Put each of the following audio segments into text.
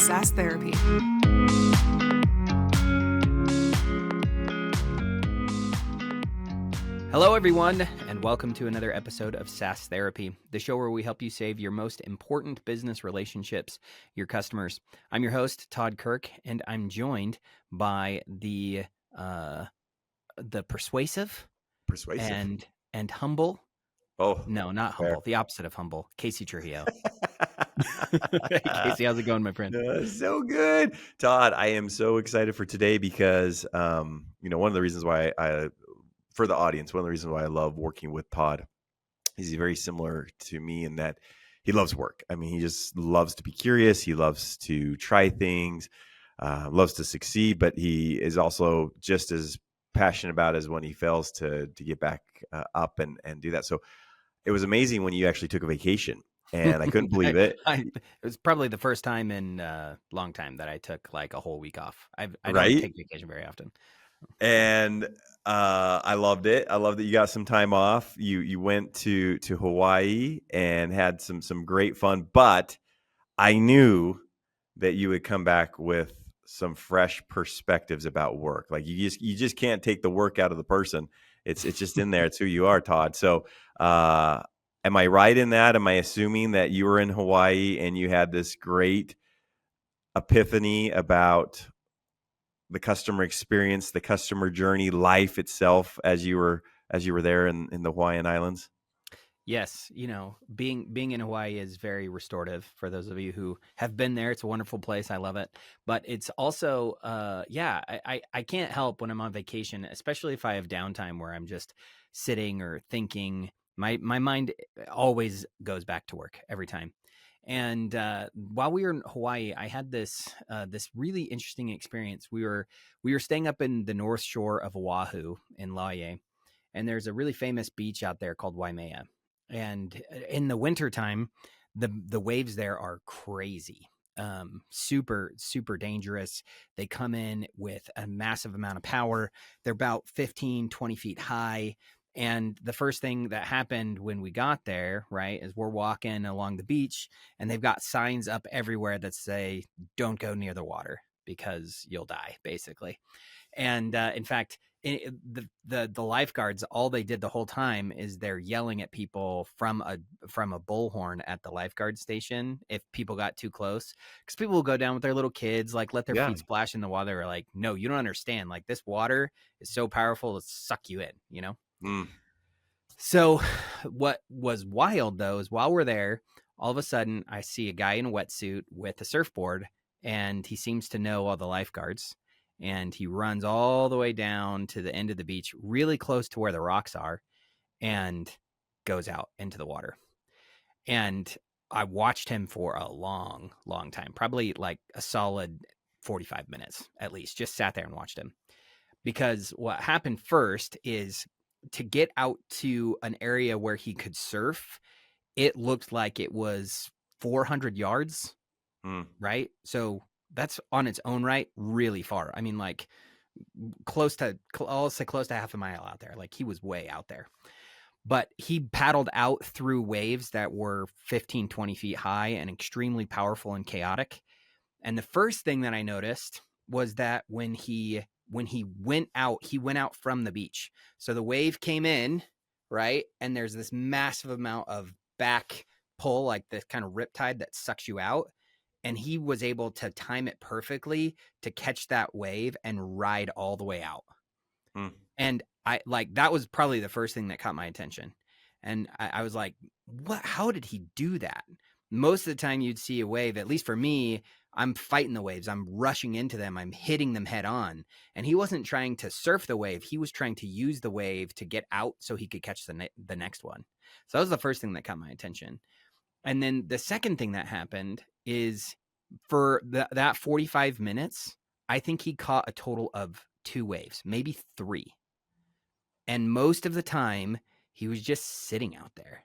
SaaS Therapy. Hello, everyone, and welcome to another episode of SaaS Therapy, the show where we help you save your most important business relationships, your customers. I'm your host, Todd Kirk, and I'm joined by the persuasive and humble. Oh, No, not fair. humble. The opposite of humble. Casey Trujillo. Hey, Casey, how's it going, my friend? So good, Todd. I am so excited for today because, one of the reasons why for the audience, one of the reasons why I love working with Todd is he's very similar to me in that he loves work. I mean, he just loves to be curious. He loves to try things, loves to succeed, but he is also just as passionate about as when he fails to get back up and do that. So it was amazing when you actually took a vacation. And I couldn't believe it. It was probably the first time in a long time that I took like a whole week off. I don't Right? take vacation very often. And I loved it. I love that you got some time off. You went to Hawaii and had some great fun. But I knew that you would come back with some fresh perspectives about work. Like you just can't take the work out of the person. It's just in there. It's who you are, Todd. So am I right in that? Am I assuming that you were in Hawaii and you had this great epiphany about the customer experience, the customer journey, life itself as you were there in the Hawaiian Islands? Yes, being in Hawaii is very restorative for those of you who have been there. It's a wonderful place. I love it. But it's also, I can't help when I'm on vacation, especially if I have downtime where I'm just sitting or thinking. My mind always goes back to work every time. And while we were in Hawaii, I had this really interesting experience. We were staying up in the North Shore of Oahu in Laie, and there's a really famous beach out there called Waimea. And in the wintertime, the waves there are crazy, super, super dangerous. They come in with a massive amount of power. They're about 15, 20 feet high. And the first thing that happened when we got there, right, is we're walking along the beach and they've got signs up everywhere that say, don't go near the water because you'll die, basically. And in fact, the lifeguards, all they did the whole time is they're yelling at people from a bullhorn at the lifeguard station if people got too close, because people will go down with their little kids, like let their feet splash in the water. They're like, no, you don't understand. Like this water is so powerful to suck you in, So what was wild though is while we're there, all of a sudden I see a guy in a wetsuit with a surfboard, and he seems to know all the lifeguards. And he runs all the way down to the end of the beach, really close to where the rocks are, and goes out into the water. And I watched him for a long, long time, probably like a solid 45 minutes at least, just sat there and watched him. Because what happened first is to get out to an area where he could surf, it looked like it was 400 yards, right? So that's on its own right really far. I mean, like I'll say close to half a mile out there. Like he was way out there. But he paddled out through waves that were 15, 20 feet high and extremely powerful and chaotic. And the first thing that I noticed was that when he went out from the beach. So the wave came in, right? And there's this massive amount of back pull, like this kind of riptide that sucks you out. And he was able to time it perfectly to catch that wave and ride all the way out. And that was probably the first thing that caught my attention. And I was like, what? How did he do that? Most of the time you'd see a wave, at least for me, I'm fighting the waves. I'm rushing into them. I'm hitting them head on. And he wasn't trying to surf the wave. He was trying to use the wave to get out so he could catch the next one. So that was the first thing that caught my attention. And then the second thing that happened is for that 45 minutes, I think he caught a total of 2 waves, maybe 3. And most of the time, he was just sitting out there.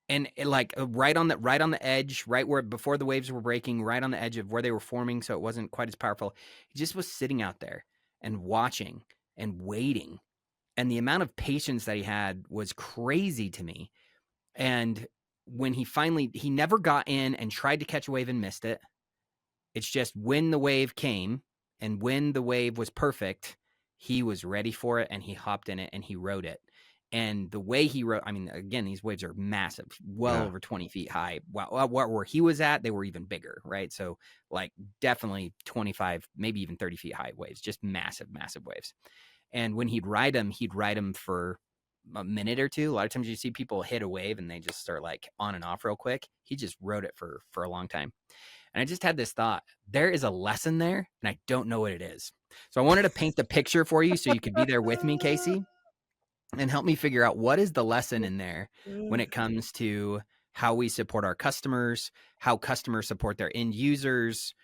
And like right on the edge, right where before the waves were breaking, right on the edge of where they were forming, so it wasn't quite as powerful. He just was sitting out there and watching and waiting. And the amount of patience that he had was crazy to me. And when he never got in and tried to catch a wave and missed it. It's just when the wave came and when the wave was perfect, he was ready for it and he hopped in it and he rode it. And the way he rode, I mean, again, these waves are massive, well Yeah. over 20 feet high. Where he was at, they were even bigger, right? So, like, definitely 25, maybe even 30 feet high waves, just massive, massive waves. And when he'd ride them for a minute or two. A lot of times you see people hit a wave and they just start like on and off real quick. He just rode it for a long time. And I just had this thought, there is a lesson there and I don't know what it is. So I wanted to paint the picture for you so you could be there with me, Casey, and help me figure out what is the lesson in there when it comes to how we support our customers, how customers support their end users.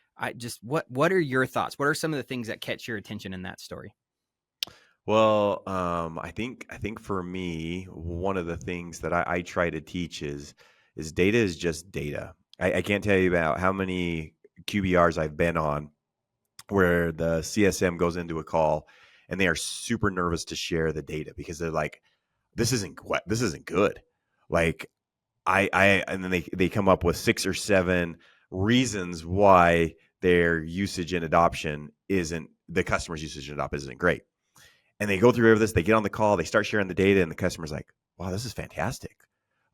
What are your thoughts? What are some of the things that catch your attention in that story? Well, I think for me, one of the things that I try to teach is data is just data. I can't tell you about how many QBRs I've been on where the CSM goes into a call and they are super nervous to share the data because they're like, this isn't good. Like and then they come up with 6 or 7 reasons why their usage and adoption isn't the customer's usage and adoption isn't great. And they go through this, they get on the call, they start sharing the data, and the customer's like, wow, this is fantastic.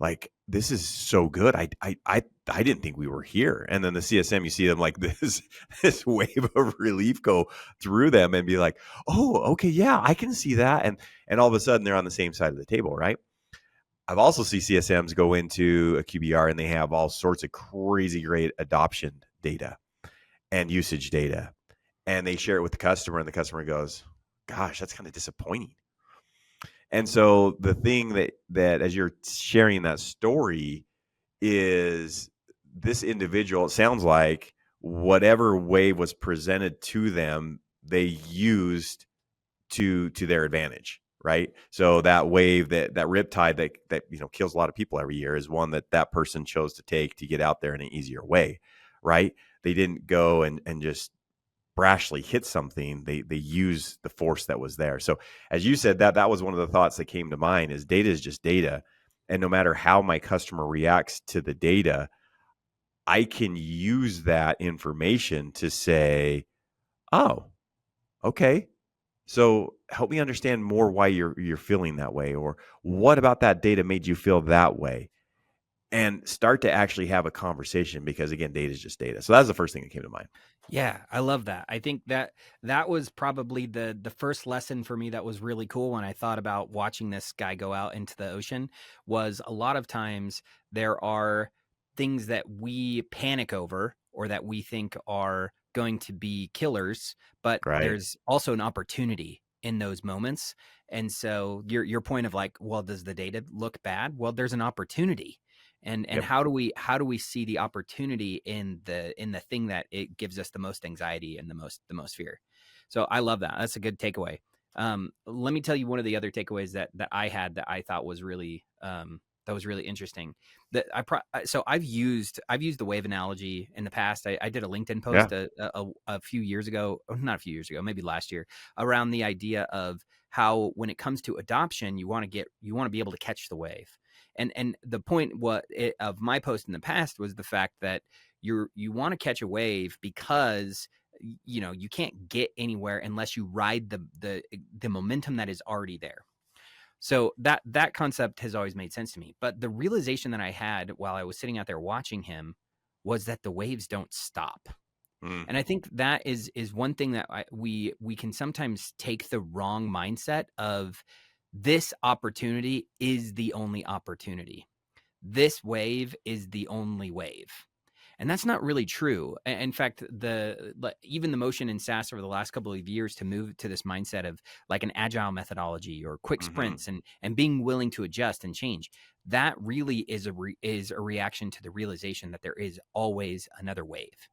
Like, this is so good. I didn't think we were here. And then the CSM, you see them like this wave of relief go through them and be like, oh, okay, yeah, I can see that. And all of a sudden they're on the same side of the table, right? I've also seen CSMs go into a QBR and they have all sorts of crazy great adoption data and usage data. And they share it with the customer, and the customer goes, gosh, that's kind of disappointing. And so the thing that as you're sharing that story is this individual, it sounds like whatever wave was presented to them, they used to their advantage, right? So that wave, that riptide that kills a lot of people every year, is one that person chose to take to get out there in an easier way, right? They didn't go and just brashly hit something. They use the force that was there. So as you said, that was one of the thoughts that came to mind, is data is just data. And no matter how my customer reacts to the data, I can use that information to say, oh, okay, so help me understand more why you're feeling that way, or what about that data made you feel that way, and start to actually have a conversation, because again, data is just data. So that's the first thing that came to mind. Yeah, I love that. I think that was probably the first lesson for me that was really cool when I thought about watching this guy go out into the ocean. Was a lot of times there are things that we panic over or that we think are going to be killers, but Right. there's also an opportunity in those moments. And so your point of like, well, does the data look bad? Well, there's an opportunity. And Yep. how do we see the opportunity in the thing that it gives us the most anxiety and the most fear? So I love that. That's a good takeaway. Let me tell you one of the other takeaways that I had that I thought was really interesting. That so I've used the wave analogy in the past. I did a LinkedIn Yeah. post a few years ago, not a few years ago, maybe last year, around the idea of how when it comes to adoption, you want to be able to catch the wave. And the point of my post in the past was the fact that you want to catch a wave because you can't get anywhere unless you ride the momentum that is already there. So that concept has always made sense to me. But the realization that I had while I was sitting out there watching him was that the waves don't stop. Mm. And I think that is one thing that we can sometimes take the wrong mindset of, this opportunity is the only opportunity. This wave is the only wave. And that's not really true. In fact, even the motion in SaaS over the last couple of years to move to this mindset of like an agile methodology or quick Hmm. sprints and being willing to adjust and change, that really is a reaction to the realization that there is always another wave.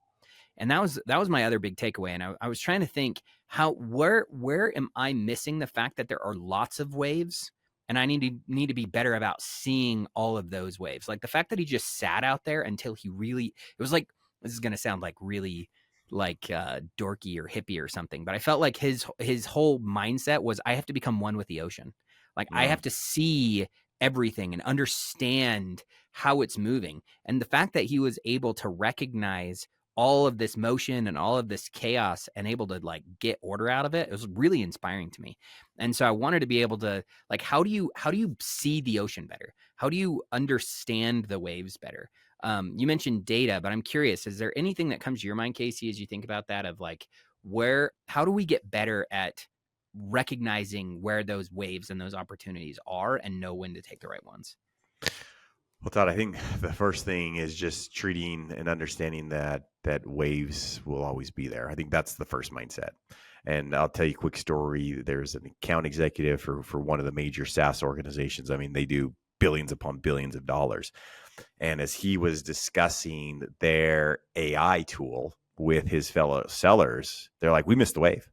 And that was my other big takeaway. And I was trying to think, where am I missing the fact that there are lots of waves, and I need to be better about seeing all of those waves. Like the fact that he just sat out there until it was like, this is going to sound like really like dorky or hippie or something, but I felt like his whole mindset was, I have to become one with the ocean. Like I Mm. have to see everything and understand how it's moving. And the fact that he was able to recognize all of this motion and all of this chaos and able to like get order out of it, it was really inspiring to me. And so I wanted to be able to like, how do you see the ocean better? How do you understand the waves better? You mentioned data, but I'm curious, is there anything that comes to your mind, Casey, as you think about that, of like, how do we get better at recognizing where those waves and those opportunities are and know when to take the right ones? Well, Todd, I think the first thing is just treating and understanding that waves will always be there. I think that's the first mindset. And I'll tell you a quick story. There's an account executive for one of the major SaaS organizations. I mean, they do billions upon billions of dollars. And as he was discussing their AI tool with his fellow sellers, they're like, we missed the wave.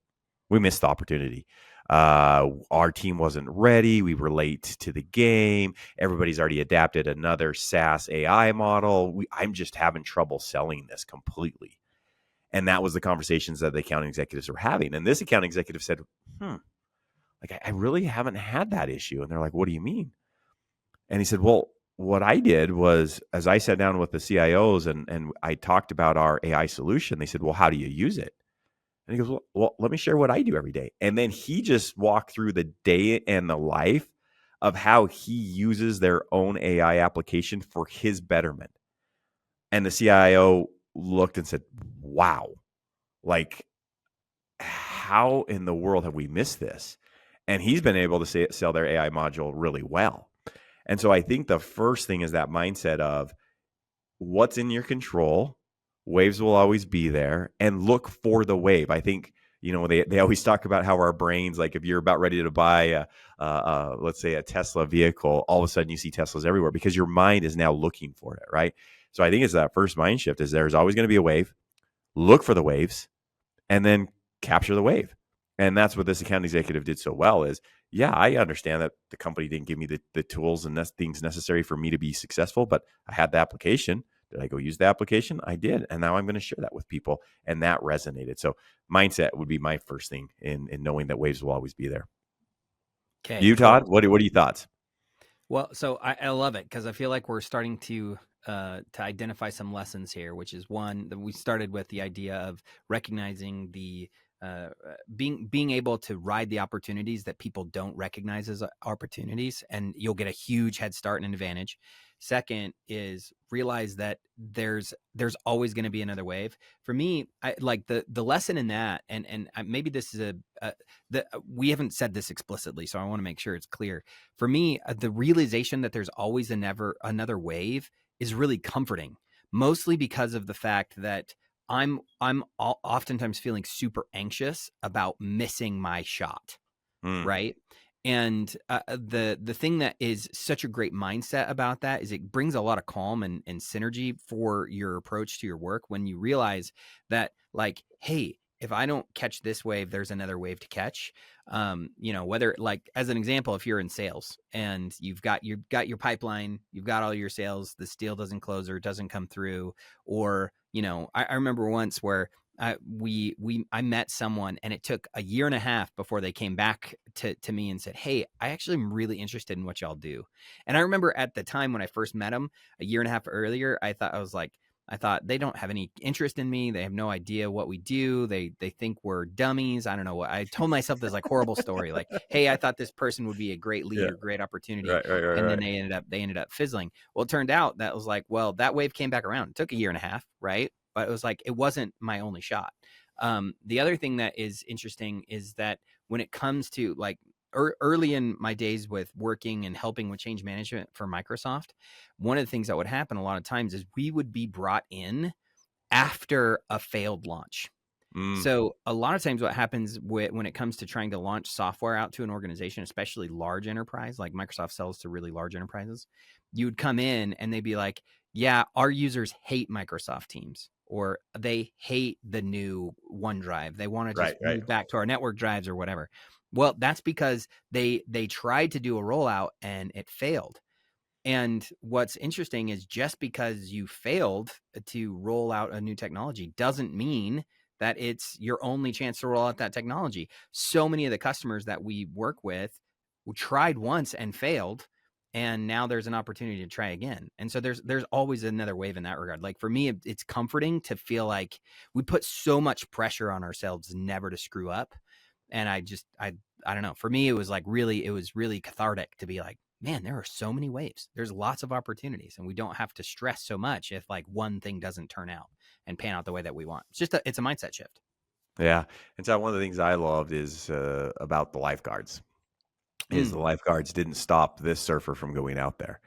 We missed the opportunity. Our team wasn't ready. We were late to the game. Everybody's already adapted another SaaS AI model. I'm just having trouble selling this completely. And that was the conversations that the account executives were having. And this account executive said, like, I really haven't had that issue. And they're like, what do you mean? And he said, well, what I did was, as I sat down with the CIOs and I talked about our AI solution, they said, well, how do you use it? And he goes, well, let me share what I do every day. And then he just walked through the day and the life of how he uses their own AI application for his betterment. And the CIO looked and said, wow, like, how in the world have we missed this? And he's been able to sell their AI module really well. And so I think the first thing is that mindset of what's in your control. Waves will always be there, and look for the wave. I think, they always talk about how our brains, like if you're about ready to buy let's say a Tesla vehicle, all of a sudden you see Teslas everywhere because your mind is now looking for it, right? So I think it's that first mind shift is there's always going to be a wave. Look for the waves and then capture the wave. And that's what this account executive did so well is, yeah, I understand that the company didn't give me the tools and things necessary for me to be successful, but I had the application. Did I go use the application? I did. And now I'm going to share that with people. And that resonated. So mindset would be my first thing in knowing that waves will always be there. Okay. You, Todd, what are your thoughts? Well, so I love it because I feel like we're starting to identify some lessons here, which is one that we started with the idea of recognizing the being able to ride the opportunities that people don't recognize as opportunities, and you'll get a huge head start and an advantage. Second is realize that there's always going to be another wave. For me, I like the lesson in that, and maybe this is we haven't said this explicitly, so I want to make sure it's clear. For me, the realization that there's always another wave is really comforting, mostly because of the fact that I'm oftentimes feeling super anxious about missing my shot, right? And the thing that is such a great mindset about that is it brings a lot of calm and synergy for your approach to your work when you realize that, like, hey, if I don't catch this wave, there's another wave to catch. Whether, like, as an example, if you're in sales and you've got your pipeline, you've got all your sales, this deal doesn't close or it doesn't come through, or I remember once where I met someone and it took a year and a half before they came back to me and said, hey, I actually am really interested in what y'all do. And I remember at the time when I first met them a year and a half earlier, I thought they don't have any interest in me. They have no idea what we do. They think we're dummies. I don't know what I told myself this like horrible story. Like, hey, I thought this person would be a great leader, great opportunity. Right. And then they ended up fizzling. Well, it turned out that was like, well, that wave came back around. It took a year and a half. Right. But it was like, it wasn't my only shot. The other thing that is interesting is that when it comes to like early in my days with working and helping with change management for Microsoft, one of the things that would happen a lot of times is we would be brought in after a failed launch. So a lot of times what happens when it comes to trying to launch software out to an organization, especially large enterprise, like Microsoft sells to really large enterprises, you would come in and they'd be like, yeah, our users hate Microsoft Teams, or they hate the new OneDrive. They want to just move back to our network drives or whatever. Well, that's because they tried to do a rollout and it failed. And what's interesting is just because you failed to roll out a new technology doesn't mean that it's your only chance to roll out that technology. So many of the customers that we work with tried once and failed, and now there's an opportunity to try again. And so there's always another wave in that regard. Like for me, it's comforting to feel like we put so much pressure on ourselves never to screw up. And I don't know. For me, it was really cathartic to be like, man, there are so many waves. There's lots of opportunities, and we don't have to stress so much if like one thing doesn't turn out and pan out the way that we want. It's a mindset shift. Yeah. And so one of the things I loved is about the lifeguards. Is the Mm. lifeguards didn't stop this surfer from going out there.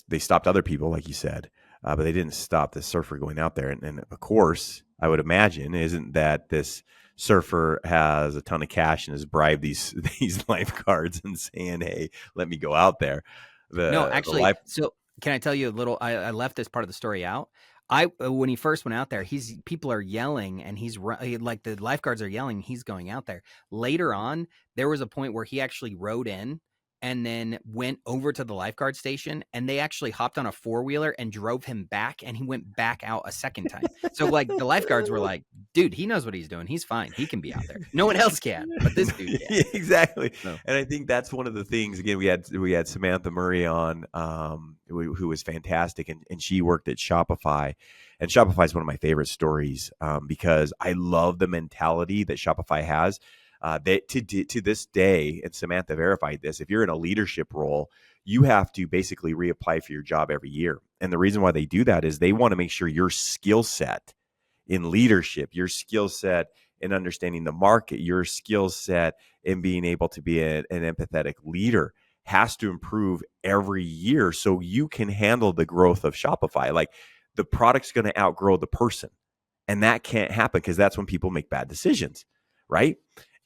They stopped other people, like you said, but they didn't stop the surfer going out there. And of course, I would imagine isn't that this surfer has a ton of cash and has bribed these these lifeguards and saying, "Hey, let me go out there." No, The actually, life, so can I tell you a little? I left this part of the story out. I When he first went out there, people are yelling, and like the lifeguards are yelling. He's going out there. Later on, there was a point where he actually rode in and then went over to the lifeguard station, and they actually hopped on a four-wheeler and drove him back, and he went back out a second time. So like the lifeguards were like, "Dude, he knows what he's doing. He's fine. He can be out there. No one else can, but this dude can." Yeah, exactly. So And I think that's one of the things. Again, we had Samantha Murray on, who was fantastic, and she worked at Shopify, and Shopify is one of my favorite stories, because I love the mentality that Shopify has. That to this day, and Samantha verified this. If you're in a leadership role, you have to basically reapply for your job every year, and the reason why they do that is they want to make sure your skill set in leadership, your skill set in understanding the market, your skill set in being able to be an empathetic leader has to improve every year so you can handle the growth of Shopify. Like the product's going to outgrow the person. And that can't happen because that's when people make bad decisions, right?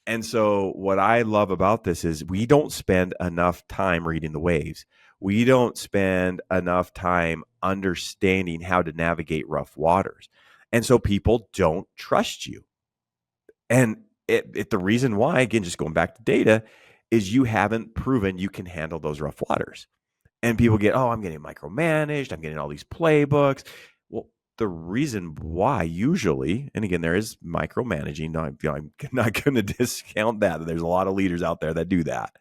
And so what I love about this is we don't spend enough time reading the waves. We don't spend enough time understanding how to navigate rough waters. And so people don't trust you. And the reason why, again, just going back to data, is you haven't proven you can handle those rough waters. And people get, oh, I'm getting micromanaged. I'm getting all these playbooks. Well, the reason why usually, and again, there is micromanaging. No, I'm not going to discount that. There's a lot of leaders out there that do that.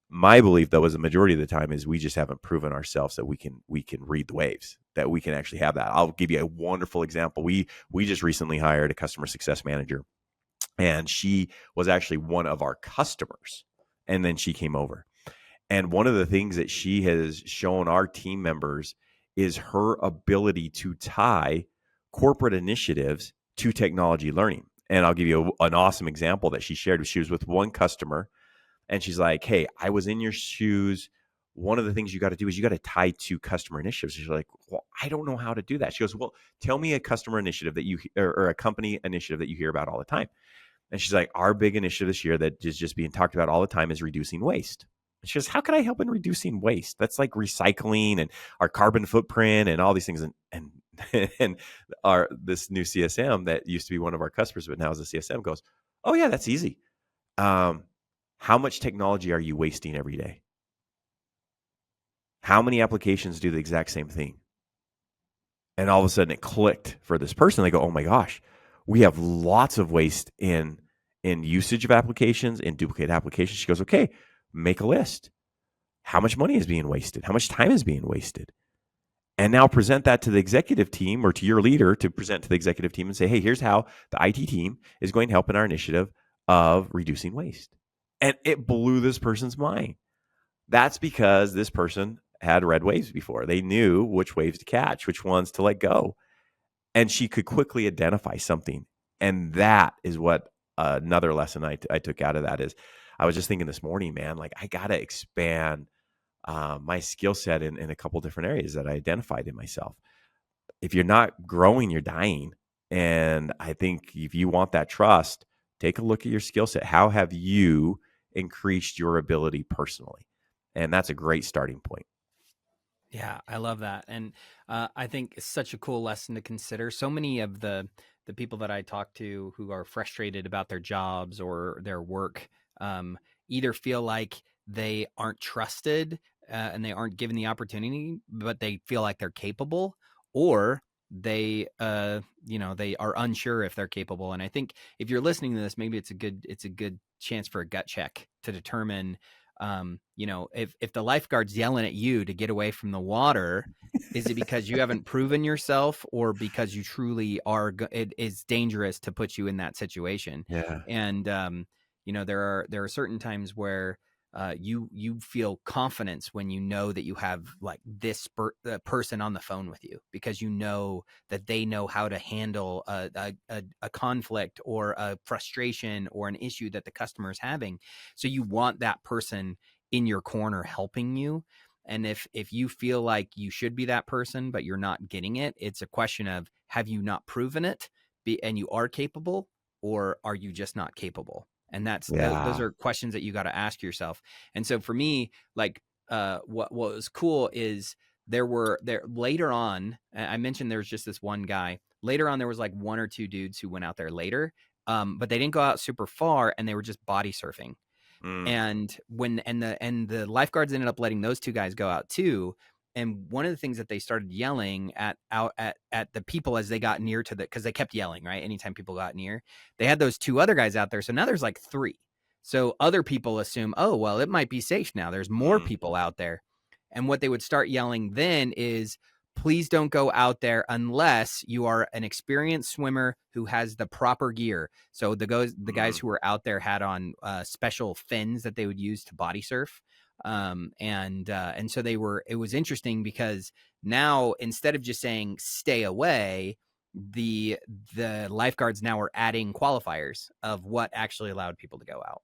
My belief, though, is the majority of the time is we just haven't proven ourselves that we can read the waves, that we can actually have that. I'll give you a wonderful example. We just recently hired a customer success manager, and she was actually one of our customers, and then she came over. And one of the things that she has shown our team members is her ability to tie corporate initiatives to technology learning. And I'll give you an awesome example that she shared. She was with one customer, and she's like, "Hey, I was in your shoes. One of the things you got to do is you got to tie to customer initiatives." She's like, "Well, I don't know how to do that." She goes, "Well, tell me a customer initiative that or a company initiative that you hear about all the time." And she's like, "Our big initiative this year that is just being talked about all the time is reducing waste." And she goes, "How can I help in reducing waste? That's like recycling and our carbon footprint and all these things." And and this new CSM that used to be one of our customers, but now is a CSM, goes, "Oh yeah, that's easy. Um, how much technology are you wasting every day? How many applications do the exact same thing?" And all of a sudden it clicked for this person. They go, "Oh my gosh, we have lots of waste in usage of applications, in duplicate applications." She goes, "Okay, make a list. How much money is being wasted? How much time is being wasted?" And now present that to the executive team or to your leader to present to the executive team and say, "Hey, here's how the IT team is going to help in our initiative of reducing waste." And it blew this person's mind. That's because this person had read waves before. They knew which waves to catch, which ones to let go. And she could quickly identify something. And that is what another lesson I took out of that is I was just thinking this morning, man, like I got to expand my skill set in a couple different areas that I identified in myself. If you're not growing, you're dying. And I think if you want that trust, take a look at your skill set. How have you increased your ability personally? And that's a great starting point. yeah, I love that, and I think it's such a cool lesson to consider. So many of the people that I talk to who are frustrated about their jobs or their work either feel like they aren't trusted and they aren't given the opportunity, but they feel like they're capable, or they they are unsure if they're capable. And I think if you're listening to this, maybe it's a good chance for a gut check to determine If the lifeguard's yelling at you to get away from the water, is it because you haven't proven yourself, or because you truly are? It is dangerous to put you in that situation. Yeah. And there are certain times where you feel confidence when you know that you have like this person on the phone with you, because you know that they know how to handle a conflict or a frustration or an issue that the customer is having. So you want that person in your corner helping you. And if you feel like you should be that person but you're not getting it, it's a question of, have you not proven it and you are capable, or are you just not capable? And those Yeah. are questions that you got to ask yourself. And so for me, like, what was cool is there later on, I mentioned there's just this one guy. Later on, there was like one or two dudes who went out there later, but they didn't go out super far, and they were just body surfing. Mm. And the lifeguards ended up letting those two guys go out too. And one of the things that they started yelling at the people as they got near to because they kept yelling, right? Anytime people got near, they had those two other guys out there. So now there's like three. So other people assume, oh, well, it might be safe now. There's more Mm. people out there. And what they would start yelling then is, please don't go out there unless you are an experienced swimmer who has the proper gear. So the guys who were out there had on special fins that they would use to body surf. And so it was interesting because now, instead of just saying stay away, the lifeguards now are adding qualifiers of what actually allowed people to go out.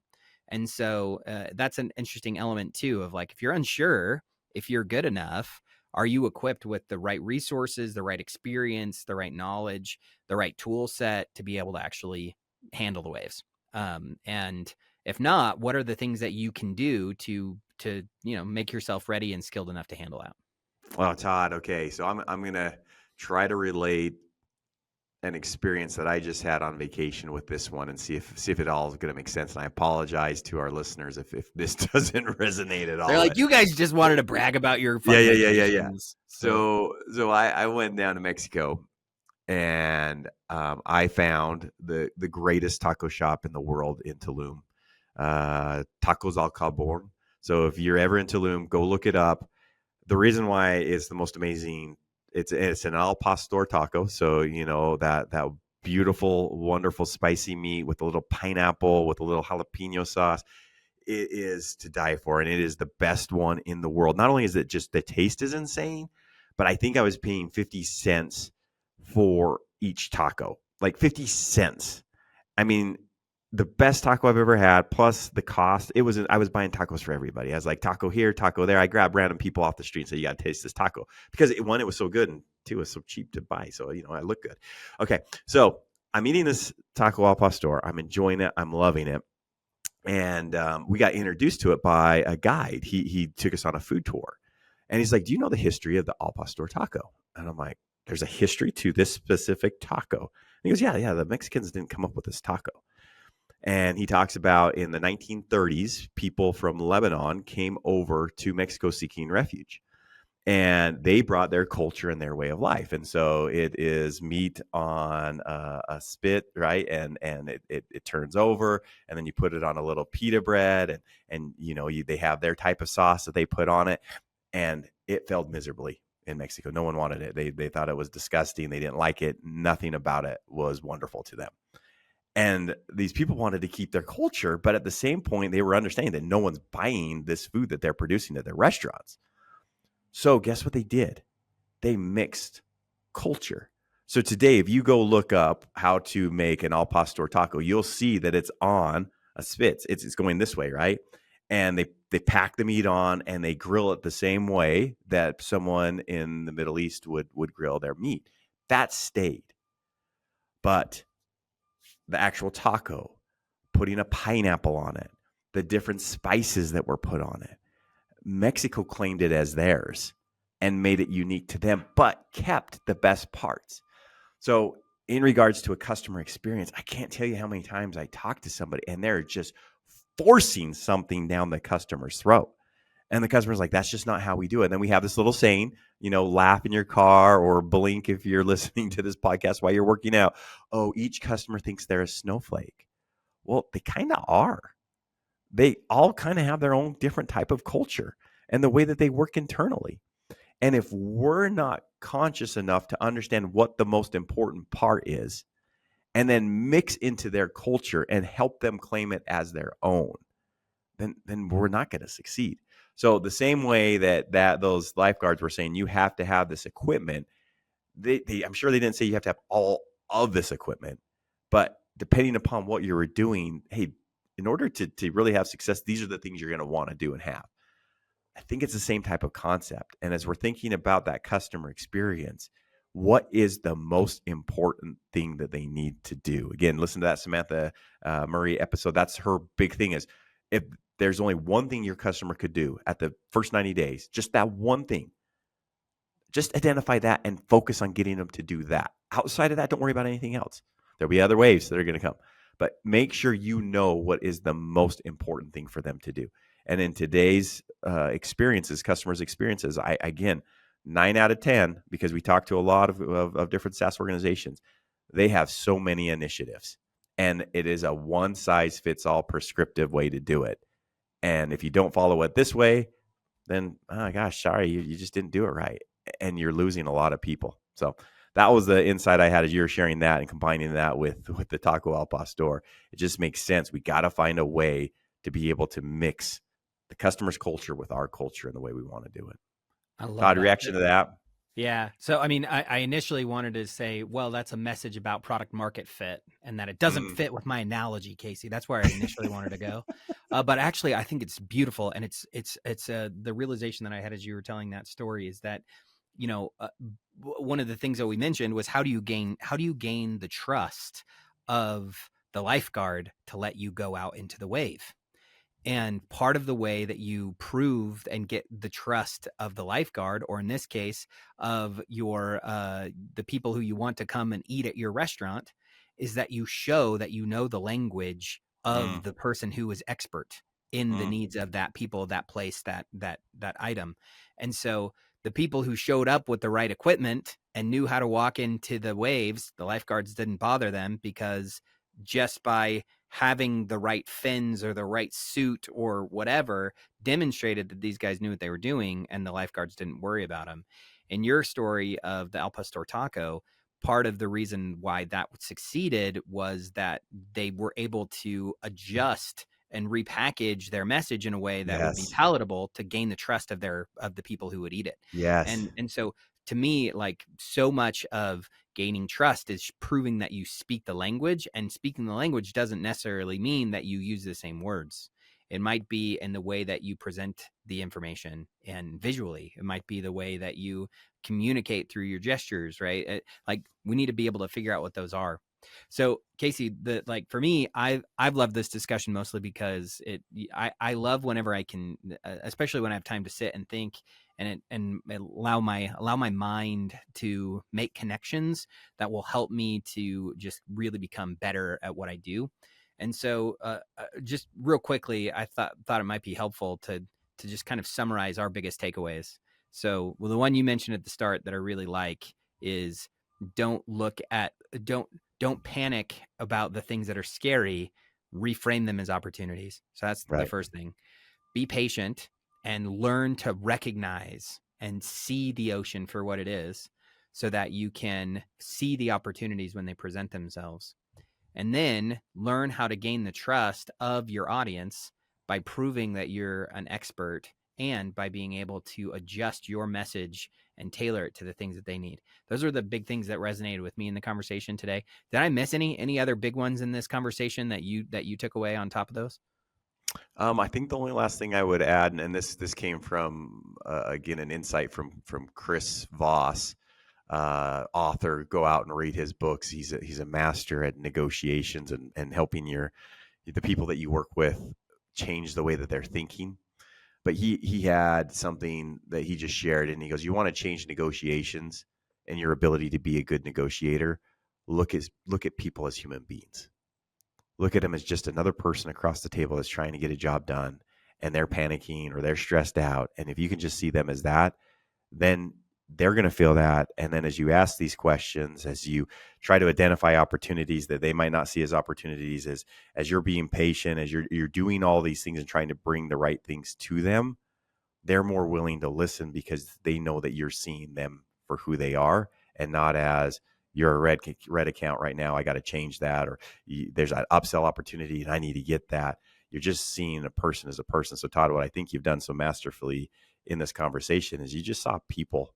And so that's an interesting element too, of like, if you're unsure if you're good enough, are you equipped with the right resources, the right experience, the right knowledge, the right tool set to be able to actually handle the waves? And if not, what are the things that you can do to make yourself ready and skilled enough to handle that? Well, Todd, okay, so I'm gonna try to relate an experience that I just had on vacation with this one, and see if it all is gonna make sense. And I apologize to our listeners if this doesn't resonate at They're all. like, you guys just wanted to brag about your Yeah, fun yeah, yeah, yeah, yeah. vacations. So I went down to Mexico, and I found the greatest taco shop in the world in Tulum, Tacos al Carbon. So if you're ever in Tulum, go look it up. The reason why it's the most amazing, it's an al pastor taco. So that beautiful, wonderful, spicy meat with a little pineapple, with a little jalapeno sauce. It is to die for, and it is the best one in the world. Not only is it just the taste is insane, but I think I was paying 50 cents for each taco, like 50 cents. I mean, the best taco I've ever had, plus the cost. I was buying tacos for everybody. I was like, taco here, taco there. I grabbed random people off the street and said, you got to taste this taco, because one, it was so good, and two, it was so cheap to buy. So, I look good. Okay. So I'm eating this taco al pastor. I'm enjoying it. I'm loving it. And we got introduced to it by a guide. He took us on a food tour, and he's like, do you know the history of the al pastor taco? And I'm like, there's a history to this specific taco. And he goes, yeah, the Mexicans didn't come up with this taco. And he talks about in the 1930s, people from Lebanon came over to Mexico seeking refuge, and they brought their culture and their way of life. And so it is meat on a spit, right? And it turns over, and then you put it on a little pita bread, and they have their type of sauce that they put on it, and it failed miserably in Mexico. No one wanted it. They thought it was disgusting. They didn't like it. Nothing about it was wonderful to them. And these people wanted to keep their culture, but at the same point, they were understanding that no one's buying this food that they're producing at their restaurants. So guess what they did? They mixed culture. So today, if you go look up how to make an al pastor taco, you'll see that it's on a spit. It's going this way, right? And they pack the meat on, and they grill it the same way that someone in the Middle East would grill their meat. That stayed. But the actual taco, putting a pineapple on it, the different spices that were put on it, Mexico claimed it as theirs and made it unique to them, but kept the best parts. So in regards to a customer experience, I can't tell you how many times I talk to somebody and they're just forcing something down the customer's throat. And the customer's like, that's just not how we do it. And then we have this little saying, laugh in your car or blink if you're listening to this podcast while you're working out. Oh, each customer thinks they're a snowflake. Well, they kind of are. they all kind of have their own different type of culture and the way that they work internally. And if we're not conscious enough to understand what the most important part is, and then mix into their culture and help them claim it as their own, then we're not going to succeed. So the same way that those lifeguards were saying you have to have this equipment, they I'm sure they didn't say you have to have all of this equipment, but depending upon what you were doing, hey, in order to really have success, these are the things you're going to want to do and have. I think it's the same type of concept. And as we're thinking about that customer experience, what is the most important thing that they need to do? Again, listen to that Samantha Murray episode. That's her big thing is if there's only one thing your customer could do at the first 90 days, just that one thing, just identify that and focus on getting them to do that. Outside of that, don't worry about anything else. There'll be other waves that are going to come, but make sure you know what is the most important thing for them to do. And in today's experiences, customers' experiences, I again, 9 out of 10, because we talk to a lot of different SaaS organizations, they have so many initiatives, and it is a one size fits all prescriptive way to do it. And if you don't follow it this way, then oh gosh, sorry, you just didn't do it right, and you're losing a lot of people. So that was the insight I had as you were sharing that and combining that with the Taco Al Pastor. It just makes sense. We got to find a way to be able to mix the customer's culture with our culture and the way we want to do it. I love Todd, that. reaction to that? Yeah. So, I mean, I initially wanted to say, well, that's a message about product market fit and that it doesn't fit with my analogy, Casey. That's where I initially wanted to go. But actually, I think it's beautiful. And it's the realization that I had as you were telling that story is that, you know, one of the things that we mentioned was how do you gain the trust of the lifeguard to let you go out into the wave? And part of the way that you prove and get the trust of the lifeguard, or in this case, of your the people who you want to come and eat at your restaurant, is that you show that you know the language of the person who is expert in the needs of that people, that place, that item. And so the people who showed up with the right equipment and knew how to walk into the waves, the lifeguards didn't bother them because just by having the right fins or the right suit or whatever demonstrated that these guys knew what they were doing and the lifeguards didn't worry about them. In your story of the Al Pastor taco, part of the reason why that succeeded was that they were able to adjust and repackage their message in a way that would be palatable to gain the trust of the people who would eat it. Yes. And so to me, like, so much of gaining trust is proving that you speak the language, and speaking the language doesn't necessarily mean that you use the same words. It might be in the way that you present the information and visually. It might be the way that you communicate through your gestures, right? Like, we need to be able to figure out what those are. So Casey, for me, I've loved this discussion mostly because I love whenever I can, especially when I have time to sit and think and allow my mind to make connections that will help me to just really become better at what I do. And so, just real quickly, I thought it might be helpful to just kind of summarize our biggest takeaways. So, well, the one you mentioned at the start that I really like is don't panic about the things that are scary. Reframe them as opportunities. So that's the first thing. Be patient and learn to recognize and see the ocean for what it is so that you can see the opportunities when they present themselves. And then learn how to gain the trust of your audience by proving that you're an expert and by being able to adjust your message and tailor it to the things that they need. Those are the big things that resonated with me in the conversation today. Did I miss any other big ones in this conversation that you took away on top of those? I think the only last thing I would add, and this came from again an insight from Chris Voss, author. Go out and read his books. He's a master at negotiations and helping the people that you work with change the way that they're thinking. But he had something that he just shared, and he goes, "You want to change negotiations and your ability to be a good negotiator? Look at people as human beings. Look at them as just another person across the table that's trying to get a job done, and they're panicking or they're stressed out. And if you can just see them as that, then they're going to feel that. And then as you ask these questions, as you try to identify opportunities that they might not see as opportunities, as you're being patient, as you're doing all these things and trying to bring the right things to them, they're more willing to listen because they know that you're seeing them for who they are and not as you're a red account right now. I got to change that, or there's an upsell opportunity and I need to get that. You're just seeing a person as a person. So Todd, what I think you've done so masterfully in this conversation is you just saw people,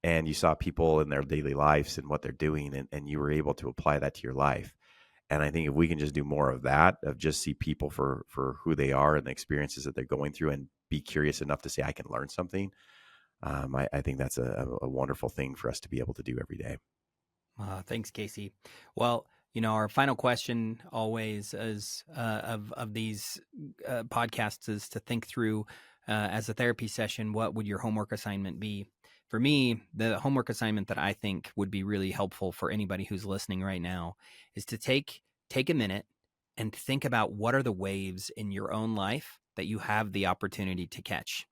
and you saw people in their daily lives and what they're doing, and you were able to apply that to your life. And I think if we can just do more of that, of just see people for who they are and the experiences that they're going through, and be curious enough to say, I can learn something. I think that's a wonderful thing for us to be able to do every day. Thanks, Casey. Well, our final question always is of these podcasts is to think through as a therapy session, what would your homework assignment be? For me, the homework assignment that I think would be really helpful for anybody who's listening right now is to take a minute and think about what are the waves in your own life that you have the opportunity to catch.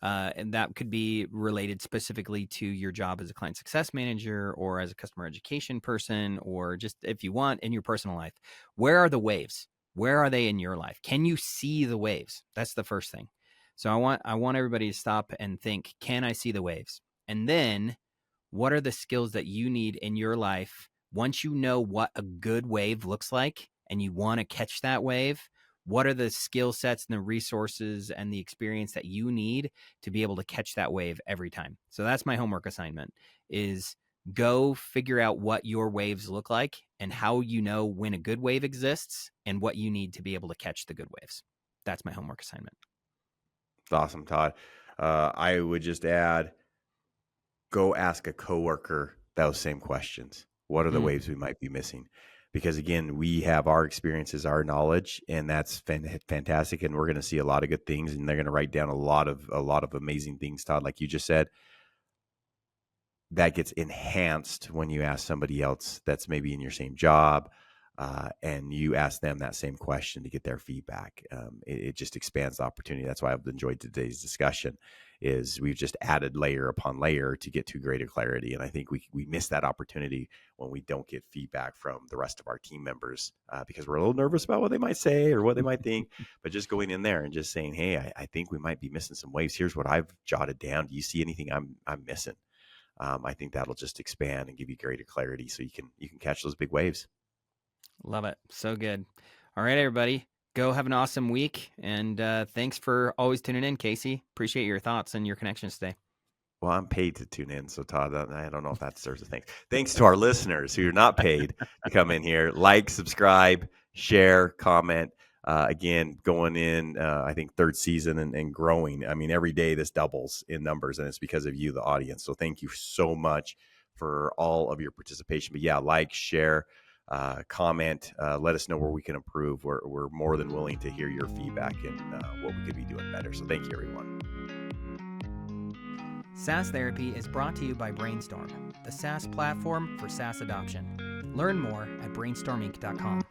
And that could be related specifically to your job as a client success manager or as a customer education person, or just if you want in your personal life. Where are the waves? Where are they in your life? Can you see the waves? That's the first thing. So I want everybody to stop and think, can I see the waves? And then what are the skills that you need in your life once you know what a good wave looks like and you want to catch that wave? What are the skill sets and the resources and the experience that you need to be able to catch that wave every time? So that's my homework assignment, is go figure out what your waves look like and how you know when a good wave exists and what you need to be able to catch the good waves. That's my homework assignment. It's awesome, Todd. I would just add, go ask a coworker those same questions. What are the waves we might be missing? Because again, we have our experiences, our knowledge, and that's fantastic. And we're going to see a lot of good things, and they're going to write down a lot of amazing things, Todd. Like you just said, that gets enhanced when you ask somebody else that's maybe in your same job, and you ask them that same question to get their feedback. It just expands the opportunity. That's why I've enjoyed today's discussion. Is we've just added layer upon layer to get to greater clarity. And I think we miss that opportunity when we don't get feedback from the rest of our team members, because we're a little nervous about what they might say or what they might think. But just going in there and just saying, hey, I think we might be missing some waves. Here's what I've jotted down. Do you see anything I'm missing? I think that'll just expand and give you greater clarity so you can catch those big waves. Love it. So good. All right, everybody. Go have an awesome week. And thanks for always tuning in, Casey. Appreciate your thoughts and your connections today. Well, I'm paid to tune in. So, Todd, I don't know if that deserves a thanks. Thanks to our listeners who are not paid to come in here. Like, subscribe, share, comment. Again, going in, I think, third season and growing. I mean, every day this doubles in numbers, and it's because of you, the audience. So thank you so much for all of your participation. But yeah, like, share, comment, let us know where we can improve. We're more than willing to hear your feedback and what we could be doing better. So thank you, everyone. SaaS Therapy is brought to you by Brainstorm, the SaaS platform for SaaS adoption. Learn more at brainstorminc.com.